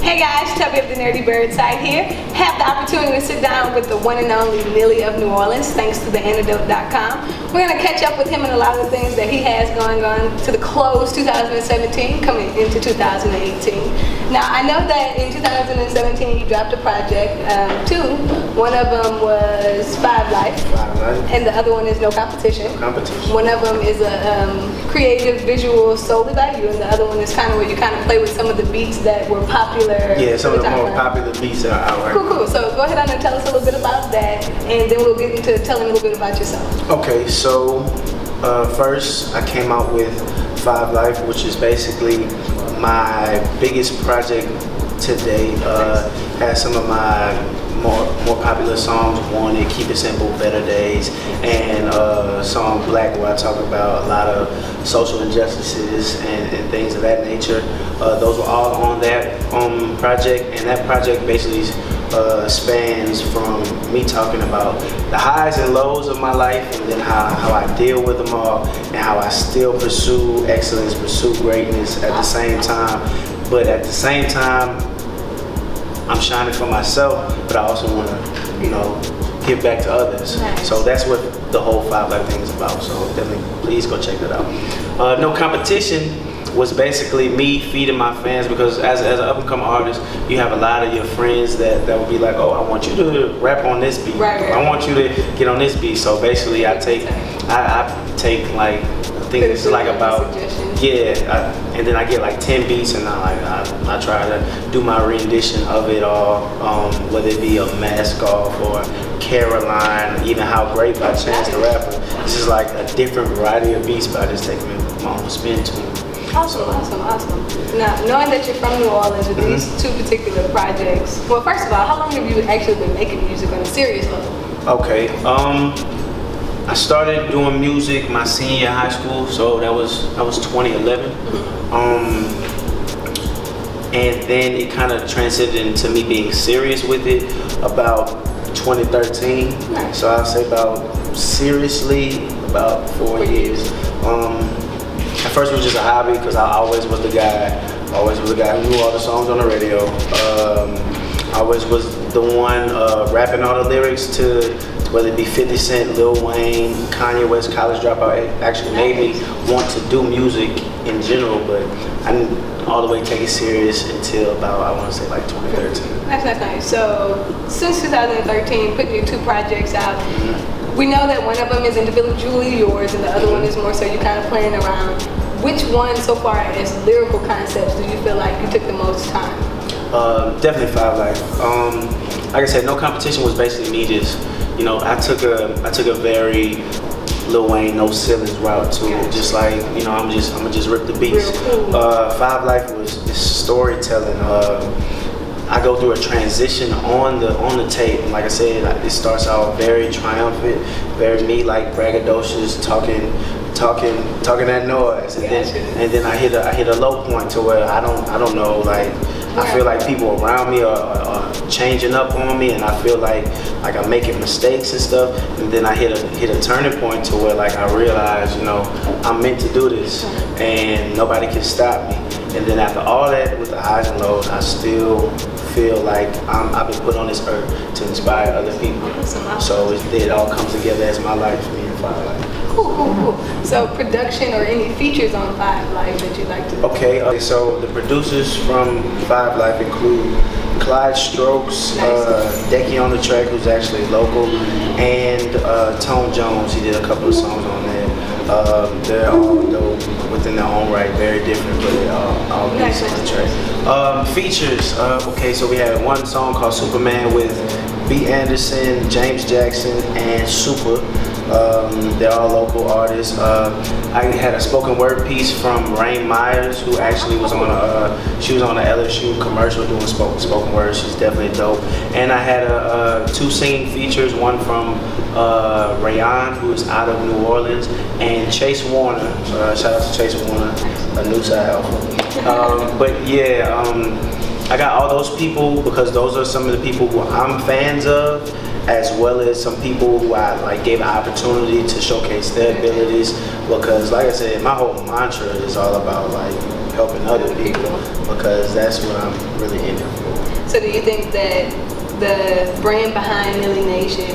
Hey guys, Tubbi of the Nerdy Bird side here. Have the opportunity to sit down with the one and only Nilly of New Orleans, thanks to the Antidote.com. We're going to catch up with him and a lot of the things that he has going on to the close 2017, coming into 2018. Now, I know that in 2017 you dropped a project, two. One of them was Five Life, and the other one is No Competition. One of them is a creative visual solely by you, and the other one is kind of where you kind of play with some of the beats that were popular. Yeah, some of the more popular beats that are out right now. Cool. So go ahead and tell us a little bit about that, and then we'll get into telling a little bit about yourself. Okay, so first I came out with Five Life, which is basically my biggest project to date. Has some of my more popular songs, Wanted, Keep It Simple, Better Days, and song Black, where I talk about a lot of social injustices and things of that nature. Those were all on that project, and that project basically spans from me talking about the highs and lows of my life, and then how I deal with them all, and how I still pursue excellence, pursue greatness at the same time. But at the same time, I'm shining for myself, but I also want to, give back to others. Nice. So that's what the whole Five Life thing is about. So definitely, please go check that out. No Competition was basically me feeding my fans, because as an up-and-coming artist, you have a lot of your friends that will be like, oh, I want you to rap on this beat. Right. I want you to get on this beat. So basically, I take like, I think it's like about, and then I get like 10 beats, and I try to do my rendition of it all, whether it be a Mask Off or Caroline, even How Great by Chance the Rapper. This is like a different variety of beats, but I just take my own spin to them. Awesome. Now, knowing that you're from New Orleans with these two particular projects, well, first of all, how long have you actually been making music on a serious level? Okay, I started doing music my senior year of high school, so that was 2011. And then it kind of transitioned into me being serious with it about 2013. Nice. So I'll say seriously about 4 years. At first it was just a hobby, because I always was the guy who knew all the songs on the radio. I always was the one rapping all the lyrics to whether it be 50 Cent, Lil Wayne, Kanye West, College Dropout. It actually made me want to do music in general, but I didn't all the way take it serious until about, I want to say, like 2013. That's nice. So since 2013, putting your two projects out, we know that one of them is individually yours, and the other one is more so you kind of playing around. Which one, so far as lyrical concepts, do you feel like you took the most time? Definitely Five Life. Like I said, No Competition was basically me just, I took a very Lil Wayne, No Ceilings route to it. Just like, I'm gonna just rip the beats. Cool. Five Life was storytelling. I go through a transition on the tape. Like I said, it starts out very triumphant, very me, like braggadocious, talking that noise, and then I hit a low point to where I don't know, like I feel like people around me are changing up on me, and I feel like I'm making mistakes and stuff, and then I hit a turning point to where like I realize, I'm meant to do this, and nobody can stop me. And then after all that, with the highs and lows, I still feel like I've been put on this earth to inspire other people. So it all comes together as my life, me and Five Life. Cool. So production or any features on Five Life that you'd like to do? Okay, so the producers from Five Life include Clyde Strokes, Decky on the track, who's actually local, and Tone Jones. He did a couple of songs on there. They're all dope within their own right, very different, but they're all nice on the track. Features, okay, so we had one song called Superman with B. Anderson, James Jackson, and Super. They're all local artists. I had a spoken word piece from Rain Myers, who actually was on she was on the LSU commercial doing spoken word. She's definitely dope. And I had two singing features, one from Rayon, who's out of New Orleans, and Chase Warner. Shout out to Chase Warner, a new side album. But yeah, I got all those people because those are some of the people who I'm fans of, as well as some people who I gave an opportunity to showcase their abilities, because like I said, my whole mantra is all about helping other people, because that's what I'm really in it for. So do you think that the brand behind Nilly Nation,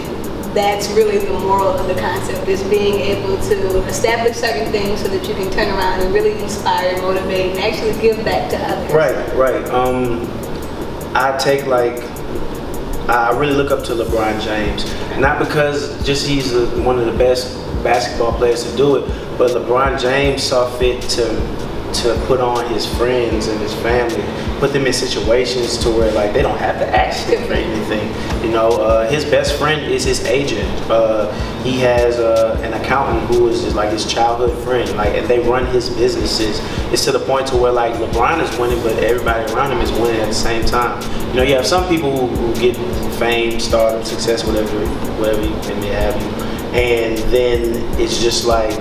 that's really the moral of the concept, is being able to establish certain things so that you can turn around and really inspire, motivate, and actually give back to others? Right. I really look up to LeBron James, not because just he's one of the best basketball players to do it, but LeBron James saw fit to put on his friends and his family, put them in situations to where like they don't have to ask him for anything. You know, his best friend is his agent. He has an accountant who is just like his childhood friend. Like, and they run his businesses. It's to the point to where like LeBron is winning, but everybody around him is winning at the same time. You know, you have some people who get fame, stardom, success, whatever you may have you, and then it's just like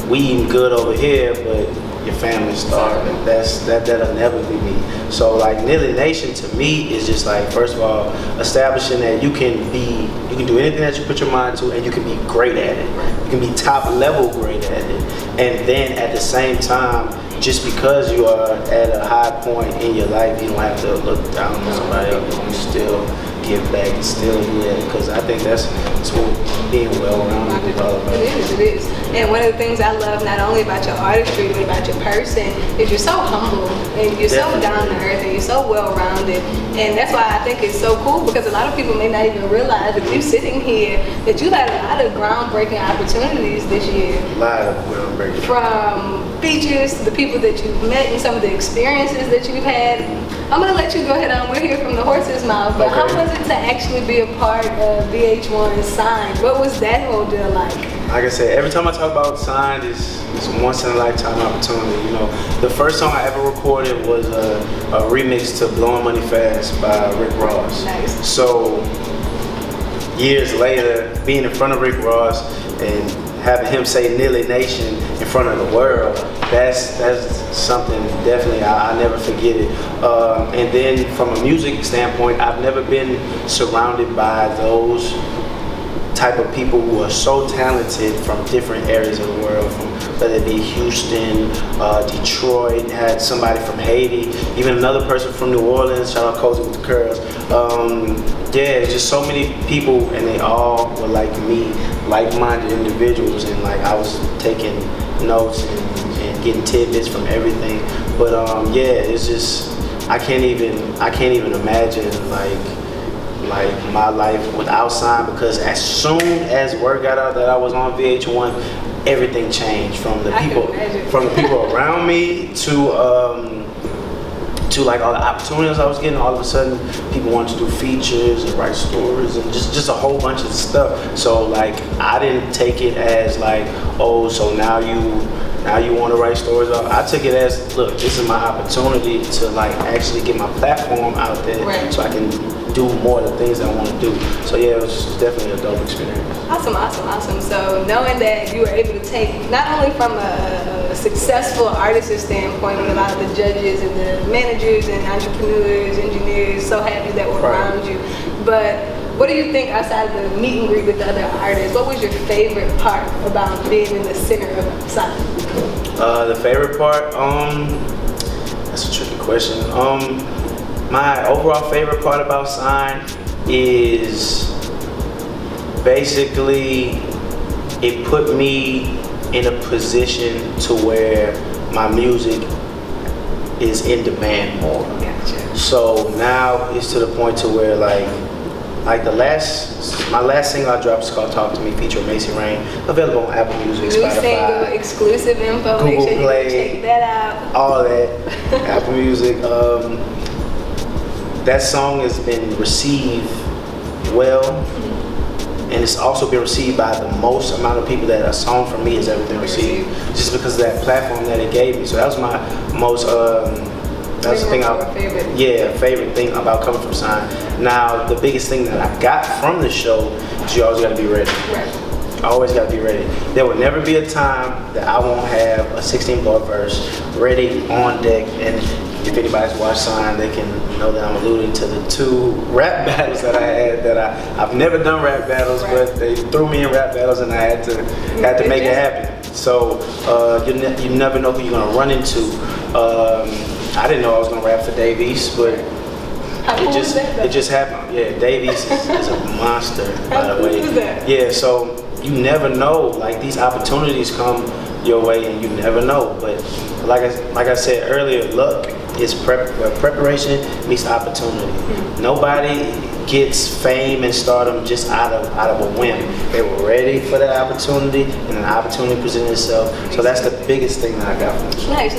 we eating good over here, but your family's starving. That'll never be me. So like Nilly Nation to me is just like, first of all, establishing that you can do anything that you put your mind to, and you can be great at it. You can be top level great at it. And then at the same time, just because you are at a high point in your life, you don't have to look down on somebody else. You still give back and still do that, because I think that's what being well-rounded is all about. It is. And one of the things I love not only about your artistry but about your person is you're so humble and you're so down to earth and you're so well-rounded. And that's why I think it's so cool, because a lot of people may not even realize that you're sitting here, that you've had a lot of groundbreaking opportunities this year. A lot of groundbreaking. From features to the people that you've met and some of the experiences that you've had. I'm going to let you go ahead on. We're here from the horse's mouth, but how was it to actually be a part of VH1 Unsigned? What was that whole deal like? Like I said, every time I talk about Unsigned, it's once in a lifetime opportunity. You know, the first song I ever recorded was a remix to Blowing Money Fast by Rick Ross. Nice. So years later, being in front of Rick Ross and having him say Nilly Nation in front of the world, that's something definitely I'll never forget it. And then from a music standpoint, I've never been surrounded by those type of people who are so talented from different areas of the world, from whether it be Houston, Detroit, had somebody from Haiti, even another person from New Orleans, shout out Cozy with the Curls. Yeah, just so many people, and they all were like me, like-minded individuals, and like I was taking notes and getting tidbits from everything. But yeah, it's just I can't even imagine like my life without Sign, because as soon as word got out that I was on VH1, everything changed from the people around me to like all the opportunities I was getting. All of a sudden, people wanted to do features and write stories and just a whole bunch of stuff. So like I didn't take it as like, oh, so now you want to write stories. I took it as, look, this is my opportunity to like actually get my platform out there, so I can do more of the things I want to do. So yeah, it was definitely a dope experience. Awesome. So knowing that you were able to take, not only from a successful artist's standpoint, with a lot of the judges and the managers and entrepreneurs, engineers, so happy that were around you, but what do you think outside of the meet and greet with the other artists? What was your favorite part about being in the center of Sign? The favorite part, that's a tricky question. My overall favorite part about Sign is basically it put me in a position to where my music is in demand more. Gotcha. So now it's to the point to where like my last single I dropped is called Talk to Me, featuring Macy Rain, available on Apple Music, New Spotify, single, exclusive info, Google make sure Play, you check that out. all that, Apple Music. That song has been received well, and it's also been received by the most amount of people that a song from me has ever been received, just because of that platform that it gave me. So that was my most that's the thing favorite thing about coming from Sign. Now the biggest thing that I got from the show is you always got to be ready. I always got to be ready. There will never be a time that I won't have a 16-bar verse ready on deck. And if anybody's watched Sign, they can know that I'm alluding to the 2 rap battles that I had. I've never done rap battles, but they threw me in rap battles, and I had to make it happen. So you never know who you're gonna run into. I didn't know I was gonna rap for Dave East, but How cool is that? it just happened. Yeah, Dave East is a monster, by the way. How cool is that? Yeah, so you never know. Like, these opportunities come your way, and you never know. But like I said earlier, luck is preparation meets opportunity. Nobody gets fame and stardom just out of a whim. They were ready for that opportunity, and an opportunity presented itself. So that's the biggest thing that I got from this. Nice.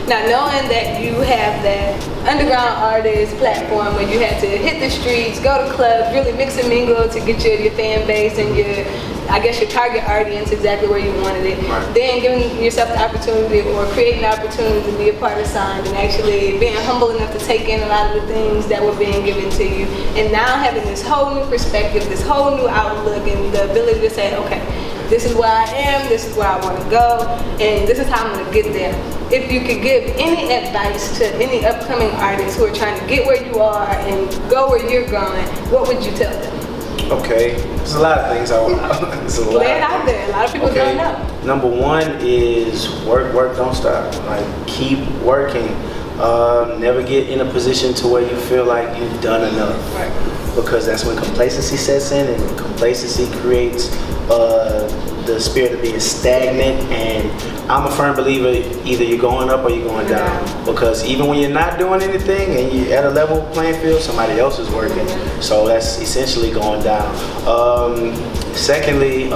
Now, knowing that you have that underground artist platform where you had to hit the streets, go to clubs, really mix and mingle to get your fan base and your target audience exactly where you wanted it. Right. Then giving yourself the opportunity or creating the opportunity to be a part of Unsigned and actually being humble enough to take in a lot of the things that were being given to you. And now having this whole new perspective, this whole new outlook, and the ability to say, okay, this is where I am, this is where I want to go, and this is how I'm going to get there. If you could give any advice to any upcoming artists who are trying to get where you are and go where you're going, what would you tell them? Okay, there's a lot of things I want. Lay it out there. A lot of people don't know. Number one is work, don't stop. Like, keep working. Never get in a position to where you feel like you've done enough. Right. Because that's when complacency sets in, and complacency creates the spirit of being stagnant. And I'm a firm believer, either you're going up or you're going down. Because even when you're not doing anything and you're at a level playing field, somebody else is working. So that's essentially going down. Secondly,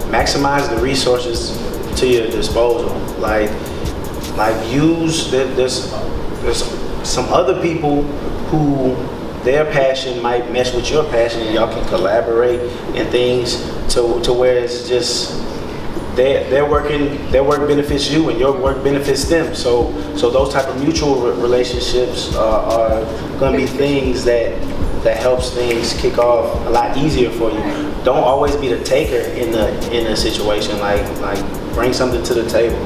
maximize the resources to your disposal. Like use there's some other people who their passion might mesh with your passion, and y'all can collaborate and things to where it's just their work benefits you and your work benefits them. So those type of mutual relationships are going to be things that helps things kick off a lot easier for you. Don't always be the taker in a situation. Like bring something to the table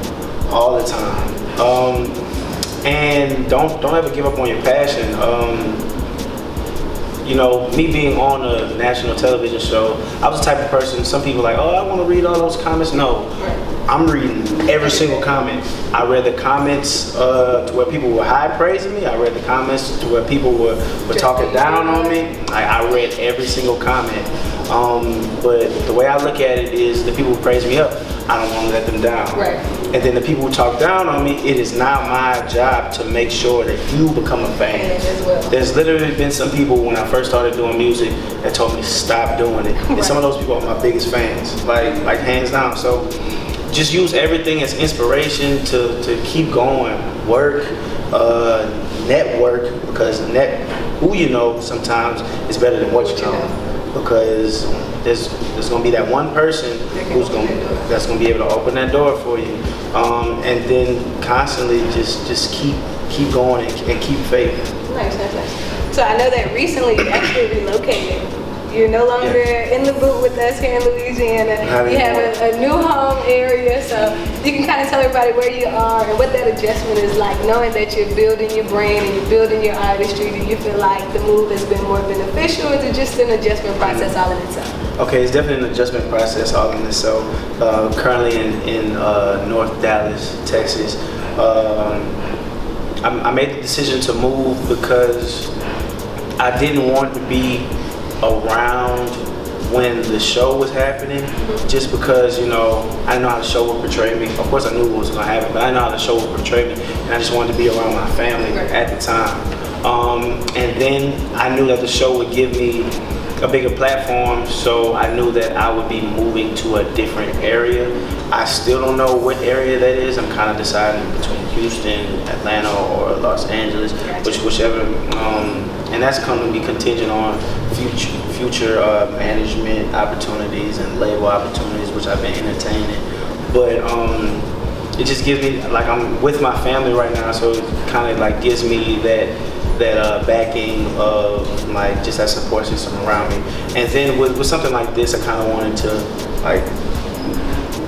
all the time. And don't ever give up on your passion. You know, me being on a national television show, I was the type of person, some people are like, oh, I want to read all those comments. No, I'm reading every single comment. I read the comments to where people were high praising me. I read the comments to where people were talking down on me. I read every single comment. But the way I look at it is, the people who praise me up, I don't want to let them down. Right. And then the people who talk down on me, it is now my job to make sure that you become a fan. As well. There's literally been some people when I first started doing music that told me to stop doing it. And some of those people are my biggest fans, like hands down. So just use everything as inspiration to keep going. Work, network, because who you know sometimes is better than what you know. Because there's gonna be that one person that's gonna be able to open that door for you, and then constantly just keep going and keep faith. Nice. So I know that recently you actually relocated. You're no longer in the boot with us here in Louisiana. You have a new home area, so you can kind of tell everybody where you are and what that adjustment is like, knowing that you're building your brand and you're building your artistry. Do you feel like the move has been more beneficial, or is it just an adjustment process all in itself? Okay, it's definitely an adjustment process all in itself. Currently in North Dallas, Texas. I made the decision to move because I didn't want to be around when the show was happening, just because, you know, I didn't know how the show would portray me. Of course I knew what was going to happen, but I didn't know how the show would portray me, and I just wanted to be around my family at the time. And then I knew that the show would give me a bigger platform, so I knew that I would be moving to a different area. I still don't know what area that is. I'm kind of deciding between Houston, Atlanta, or Los Angeles, whichever. And that's going to be contingent on future management opportunities and label opportunities, which I've been entertaining. But it just gives me, like, I'm with my family right now, so it kind of like gives me that backing of, like, just that support system around me. And then with something like this, I kind of wanted to, like,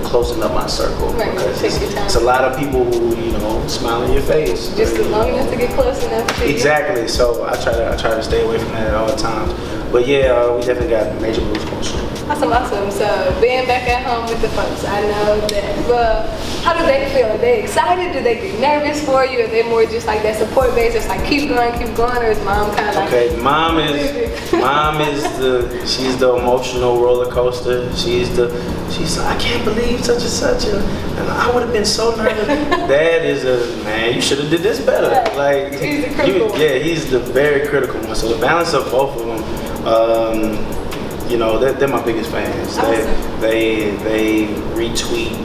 closing up my circle, because it's a lot of people who, you know, smile in your face. Just long enough to get close enough to Exactly. So I try to stay away from that at all times. But yeah, we definitely got major moves going soon. Awesome. So being back at home with the folks, I know that. Well, how do they feel? Are they excited? Do they get nervous for you? Are they more just like that support base? It's like keep going, or is mom kind of like? Okay, mom is she's the emotional roller coaster. She's I can't believe such and such, and I would have been so nervous. Dad is man, you should have did this better. Right. Like he's the critical one. Yeah, he's the very critical one. So the balance of both of them. You know, they're my biggest fans. Awesome. They retweet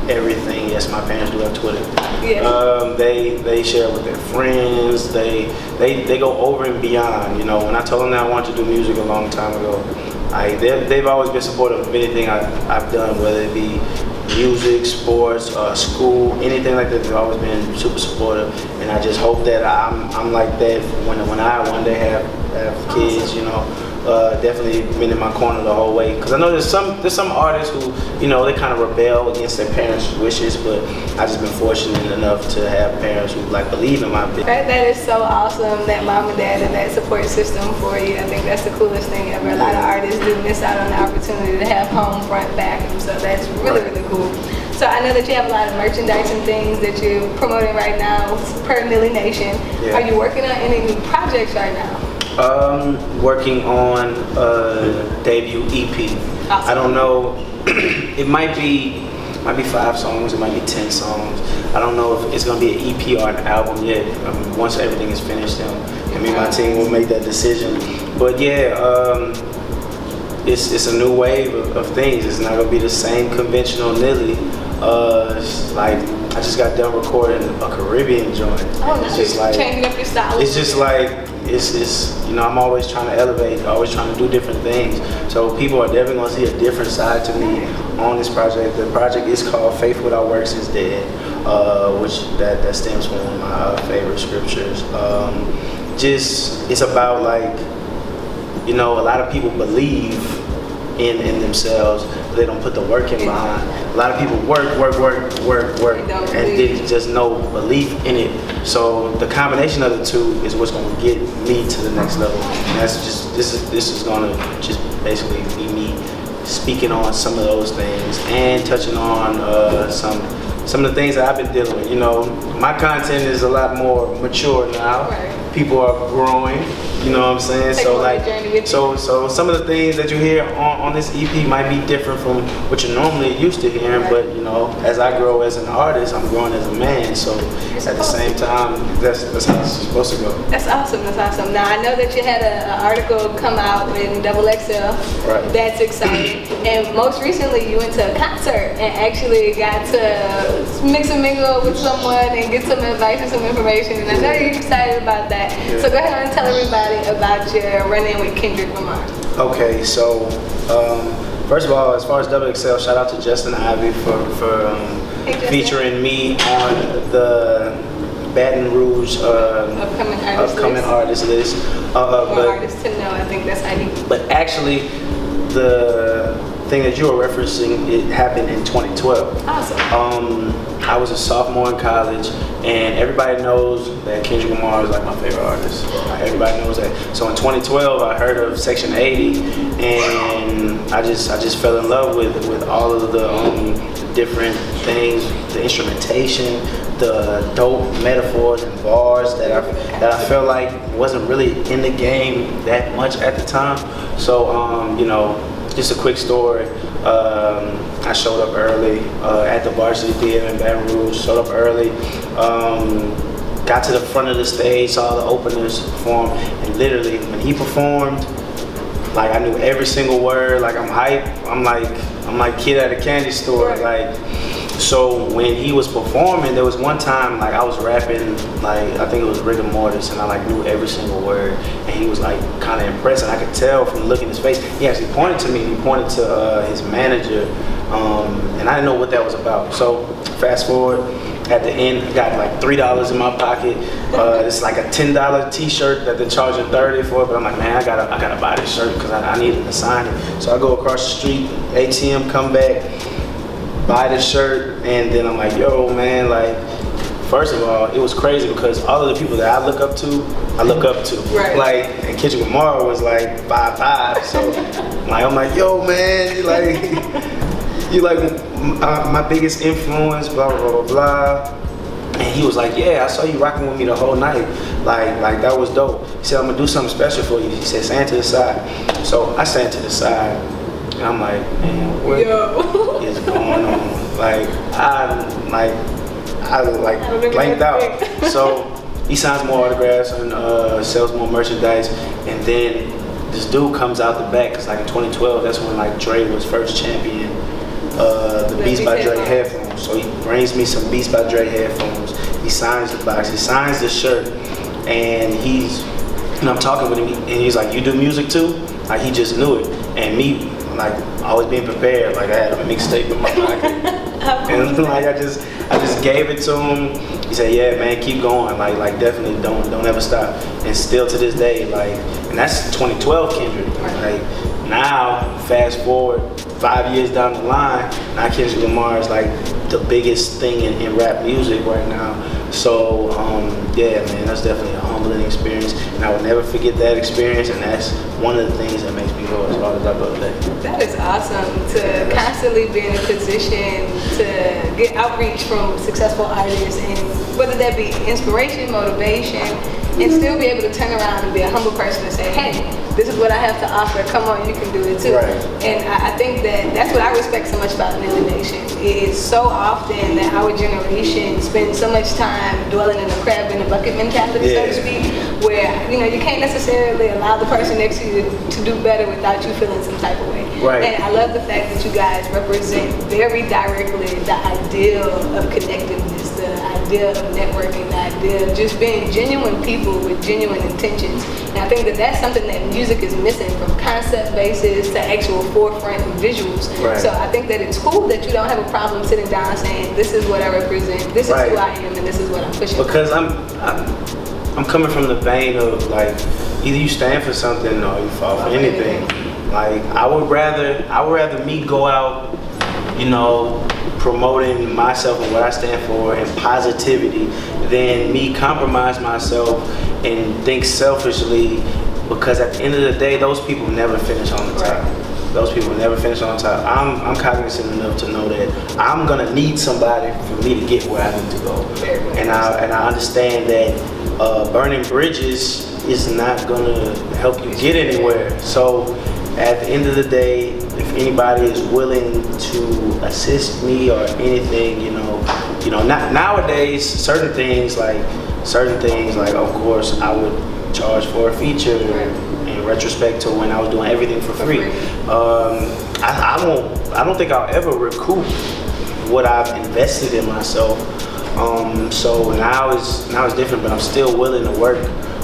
everything. Yes, my parents do have Twitter. Yes. They share with their friends. They go over and beyond. You know, when I told them that I wanted to do music a long time ago, they've always been supportive of anything I've done, whether it be music, sports, school, anything like that. They've always been super supportive, and I just hope that I'm like that when I one day have kids. You know. Definitely been in my corner the whole way, because I know there's some artists who, you know, they kind of rebel against their parents' wishes, but I just been fortunate enough to have parents who like believe in my business. Right, that is so awesome that mom and dad and that support system for you. I think that's the coolest thing ever. A lot of artists do miss out on the opportunity to have home front backing, so that's really cool. So I know that you have a lot of merchandise and things that you're promoting right now per Nilly Nation. Yeah. Are you working on any new projects right now? Working on a debut EP. Awesome. I don't know. It might be 5 songs. It might be 10 songs. I don't know if it's gonna be an EP or an album yet. Once everything is finished, then me and my team will make that decision. But yeah, it's a new wave of things. It's not gonna be the same conventional Nilly. Like I just got done recording a Caribbean joint. Oh, nice. It's just like changing up your style. It's just like it's you know, I'm always trying to elevate, always trying to do different things. So people are definitely gonna see a different side to me on this project. The project is called Faith Without Works is Dead, which that stems from one of my favorite scriptures. Just it's about like, you know, a lot of people believe in themselves, but they don't put the work in behind. A lot of people work, and then just no belief in it. So the combination of the two is what's going to get me to the next level. And that's just this is going to just basically be me speaking on some of those things and touching on some of the things that I've been dealing with. You know, my content is a lot more mature now. Right. People are growing, you know what I'm saying? So some of the things that you hear on this EP might be different from what you're normally used to hearing, but you know, as I grow as an artist, I'm growing as a man. So at the same time, that's how it's supposed to go. That's awesome. Now I know that you had an article come out in XXL. Right. That's exciting. And most recently, you went to a concert and actually got to mix and mingle with someone and get some advice and some information. And I know you're excited about that. Yeah. So go ahead and tell everybody about your run-in with Kendrick Lamar. Okay, so first of all, as far as XXL, shout out to Justin Ivy for featuring me on the Baton Rouge upcoming artist list. Artists to know, I think that's how you. But actually, the thing that you were referencing, it happened in 2012. Awesome. I was a sophomore in college, and everybody knows that Kendrick Lamar is like my favorite artist. Like, everybody knows that. So in 2012, I heard of Section 80, and I just fell in love with all of the different things, the instrumentation, the dope metaphors and bars that I felt like wasn't really in the game that much at the time. So you know, just a quick story. I showed up early at the Varsity Theater in Baton Rouge. Showed up early, got to the front of the stage, saw the openers perform, and literally when he performed, like I knew every single word. Like I'm hype. I'm like kid at a candy store. Like, so when he was performing, there was one time like I was rapping, like I think it was rigor mortis, and I like knew every single word, and he was like kind of impressed, and I could tell from the look in his face. He actually pointed to me. He pointed to his manager, and I didn't know what that was about. So fast forward. At the end, I got like $3 in my pocket. It's like a $10 T-shirt that they're charging $30 for, but I'm like, man, I gotta buy this shirt because I needed to sign it. So I go across the street, ATM, come back, buy this shirt, and then I'm like, yo, man, like, first of all, it was crazy because all of the people that I look up to I look up to. Right. Like, and Kendrick Lamar was like 5'5", so I'm like, yo, man, you like my biggest influence, blah blah blah blah. And he was like, yeah, I saw you rocking with me the whole night. Like that was dope. He said, I'm gonna do something special for you. He said, stand to the side. So I stand to the side, and I'm like, man, what is going on? I blanked out. So he signs more autographs and sells more merchandise, and then this dude comes out the back, cause like in 2012, that's when like Dre was first champion the Beats by Dre headphones. So he brings me some Beats by Dre headphones. He signs the box, he signs the shirt, and I'm talking with him, and he's like, you do music too? Like, he just knew it. And me, like, always being prepared, like I had a mixtape in my pocket. And like I just gave it to him. He said, yeah, man, keep going. Like definitely don't ever stop. And still to this day, like, and that's 2012 Kendrick. Like, now, fast forward 5 years down the line, now Kendrick Lamar is like the biggest thing in rap music right now. So yeah, man, that's definitely a humbling experience, and I will never forget that experience. And that's one of the things that makes me go as hard as I go today. That is awesome, to constantly be in a position to get outreach from successful artists, and whether that be inspiration, motivation, and still be able to turn around and be a humble person and say, hey, this is what I have to offer, come on, you can do it too. Right. And I think that's what I respect so much about Nilly Nation. It's so often that our generation spends so much time dwelling in the crab in the bucket mentality, so to speak, where you can't necessarily allow the person next to you to do better without you feeling some type of way. Right. And I love the fact that you guys represent very directly the ideal of connectiveness, the idea of networking, the idea of just being genuine people with genuine intentions. And I think that's something that music is missing, from concept basis to actual forefront visuals. Right. So I think that it's cool that you don't have a problem sitting down saying, this is what I represent, this is who I am, and this is what I'm pushing. Because I'm coming from the vein of like, either you stand for something or you fall for anything. Like, I would rather me go out, promoting myself and what I stand for and positivity, than me compromise myself and think selfishly, because at the end of the day, those people never finish on the top. Those people never finish on top. I'm cognizant enough to know that I'm gonna need somebody for me to get where I need to go. And I understand that burning bridges is not gonna help you get anywhere. So at the end of the day, if anybody is willing to assist me or anything, nowadays certain things like of course I would charge for a feature in retrospect to when I was doing everything for free. I don't think I'll ever recoup what I've invested in myself. So now it's different, but I'm still willing to work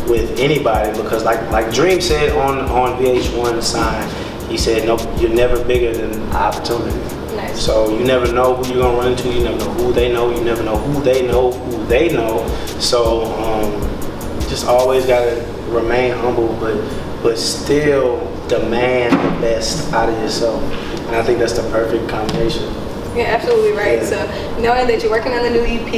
with anybody, because like Dream said on VH1 Unsigned, he said, nope, you're never bigger than opportunity. Nice. So you never know who you're gonna run into, you never know who they know, you never know who they know who they know. So just always gotta remain humble, but still demand the best out of yourself. And I think that's the perfect combination. You're absolutely right. Yeah. So knowing that you're working on the new EP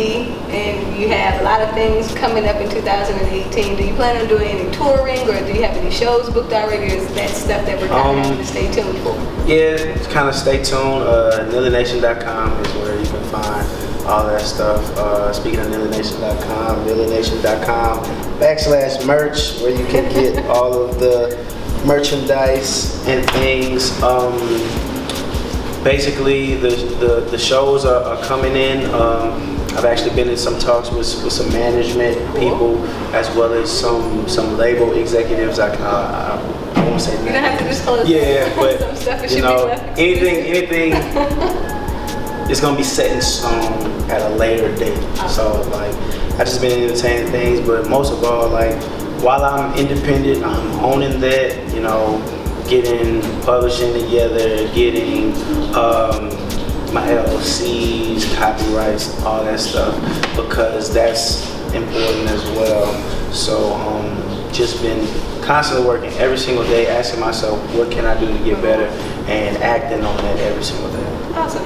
and you have a lot of things coming up in 2018, do you plan on doing any touring, or do you have any shows booked already, or is that stuff that we're kind of having to stay tuned for? Yeah, kind of stay tuned. NillyNation.com is where you can find all that stuff. Speaking of NillyNation.com, NillyNation.com/merch, where you can get all of the merchandise and things. Basically, the shows are coming in. I've actually been in some talks with some management people, as well as some label executives. I won't say that. You don't have to disclose. Yeah, but some stuff should be left anything is gonna be set in stone at a later date. So like, I just been entertaining things, but most of all, like, while I'm independent, I'm owning that. Getting publishing together, getting my LLCs, copyrights, all that stuff, because that's important as well. So just been constantly working every single day, asking myself, what can I do to get better, and acting on that every single day. Awesome.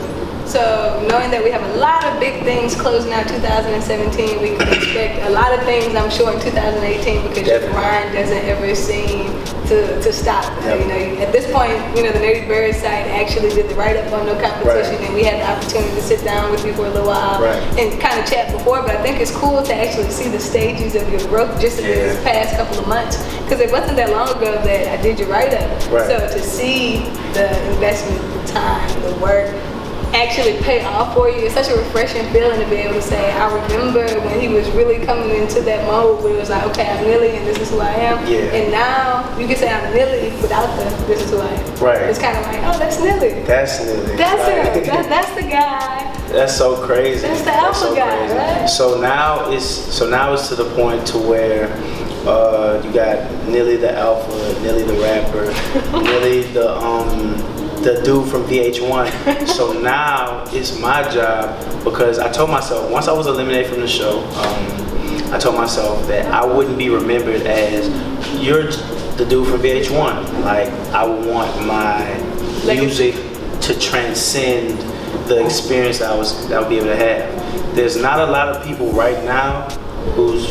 So knowing that we have a lot of big things closing out 2017, we can expect a lot of things, I'm sure, in 2018 because your grind doesn't ever seem to stop. You know, at this point, you know, the Nerdy Bird site actually did the write-up on No Competition, and we had the opportunity to sit down with you for a little while and kind of chat before. But I think it's cool to actually see the stages of your growth just in this past couple of months, because it wasn't that long ago that I did your write-up. So to see the investment, the time, the work actually pay off for you, it's such a refreshing feeling to be able to say, I remember when he was really coming into that mode where it was like, okay, I'm Nilly and this is who I am. And now you can say I'm Nilly without the this is who I am. It's kind of like, oh, that's Nilly. That's Nilly. That's him. That's the guy. That's so crazy. That's the alpha guy, right? So now it's to the point to where you got Nilly the alpha, Nilly the rapper, Nilly the dude from VH1. So now it's my job, because I told myself once I was eliminated from the show, I told myself that I wouldn't be remembered as you're the dude from VH1. Like, I want my music to transcend the experience that I would be able to have. There's not a lot of people right now who's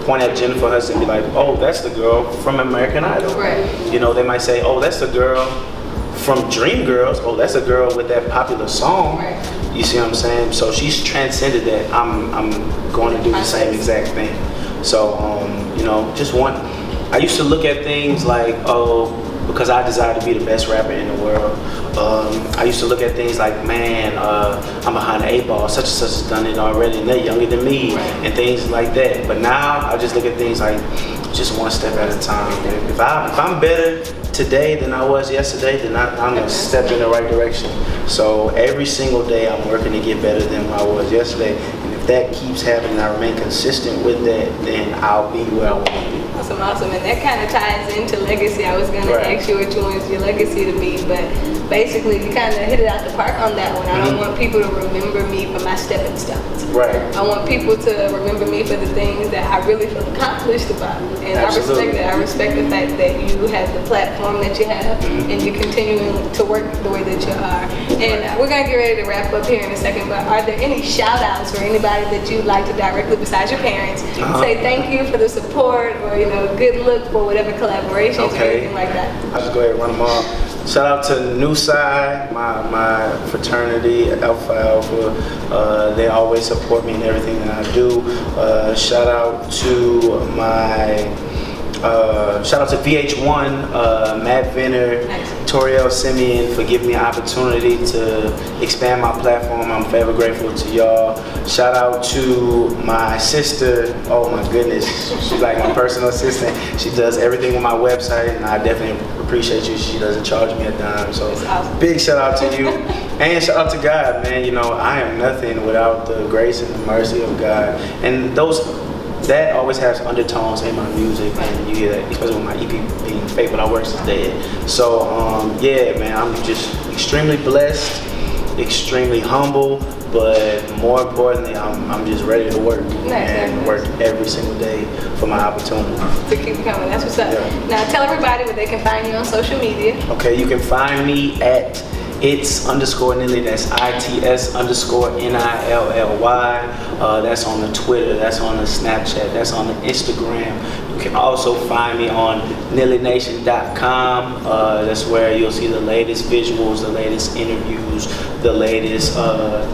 point at Jennifer Hudson and be like, oh, that's the girl from American Idol. You know, they might say, oh, that's the girl from Dreamgirls. Oh, that's a girl with that popular song. You see what I'm saying? So she's transcended that. I'm going to do the same exact thing. So you know, I used to look at things like, oh, because I desire to be the best rapper in the world. I used to look at things like, man, I'm behind the 8 ball, such and such has done it already, and they're younger than me, and things like that. But now I just look at things like, just one step at a time. If I'm better today than I was yesterday, then I'm a step in the right direction. So every single day I'm working to get better than I was yesterday. And if that keeps happening, I remain consistent with that, then I'll be where I want to be. Awesome. And that kind of ties into legacy. I was going to ask you which one is your legacy to be, but basically you kind of hit it out the park on that one. I don't want people to remember me for my stepping stones. I want people to remember me for the things that I really feel accomplished about. And I respect that. I respect the fact that you have the platform that you have, and you're continuing to work the way that you are. And we're going to get ready to wrap up here in a second, but are there any shout outs for anybody that you'd like to directly, besides your parents, say thank you for the support, or, you know, good look for whatever collaborations or anything like that? I'll just go ahead and run them off. Shout out to New Side, my fraternity, Alpha. They always support me in everything that I do. Shout out to VH1, Matt Venner, Toriel Simeon for giving me an opportunity to expand my platform. I'm forever grateful to y'all. Shout out to my sister. Oh my goodness, she's like my personal assistant. She does everything with my website, and I definitely appreciate you. She doesn't charge me a dime. So big shout out to you. And shout out to God, man. You know, I am nothing without the grace and the mercy of God. And that always has undertones in my music, and you hear that, especially with my EP being Fate Without Works is Dead. So yeah, man, I'm just extremely blessed, extremely humble, but more importantly, I'm just ready to work and work every single day for my opportunity. To keep coming, that's what's up. Now tell everybody where they can find you on social media. Okay, you can find me at its_Nilly, that's ITS_NILLY. That's on the Twitter, that's on the Snapchat, that's on the Instagram. You can also find me on NillyNation.com. That's where you'll see the latest visuals, the latest interviews, the latest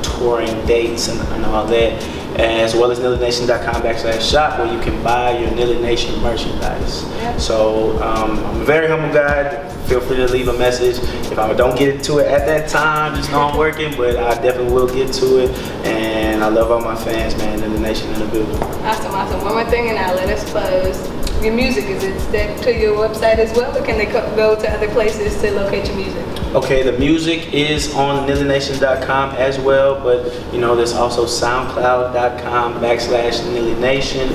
touring dates and all that. As well as NillyNation.com/shop, where you can buy your Nilly Nation merchandise. So I'm a very humble guy. Feel free to leave a message. If I don't get to it at that time, just know I'm working, but I definitely will get to it. And I love all my fans, man. Nilly Nation in the building. Awesome. One more thing, and I'll let us close. Your music, is it stacked to your website as well, or can they go to other places to locate your music? Okay, the music is on NillyNation.com as well, but you know, there's also SoundCloud.com/NillyNation.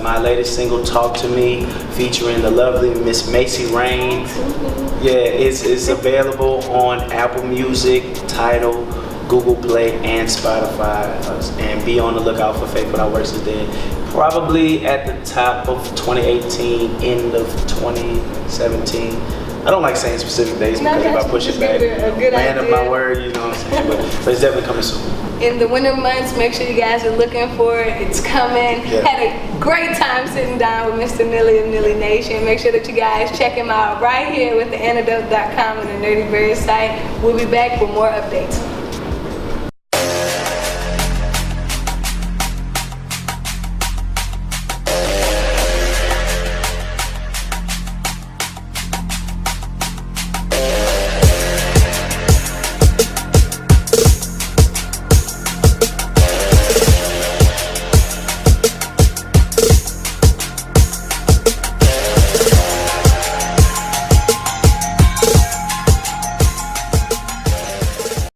My latest single, Talk to Me, featuring the lovely Miss Macy Rain. Yeah, it's available on Apple Music, Tidal, Google Play, and Spotify. And be on the lookout for Fate Without Works is Dead. Probably at the top of 2018, end of 2017. I don't like saying specific dates No, because if that's I push just it back, give it a good land of idea. my word, you know what I'm saying? But it's definitely coming soon. In the winter months, make sure you guys are looking for it. It's coming. Yeah. Had a great time sitting down with Mr. Nilly of Nilly Nation. Make sure that you guys check him out right here with the Antidote.com and the Nerdy Bird site. We'll be back with more updates.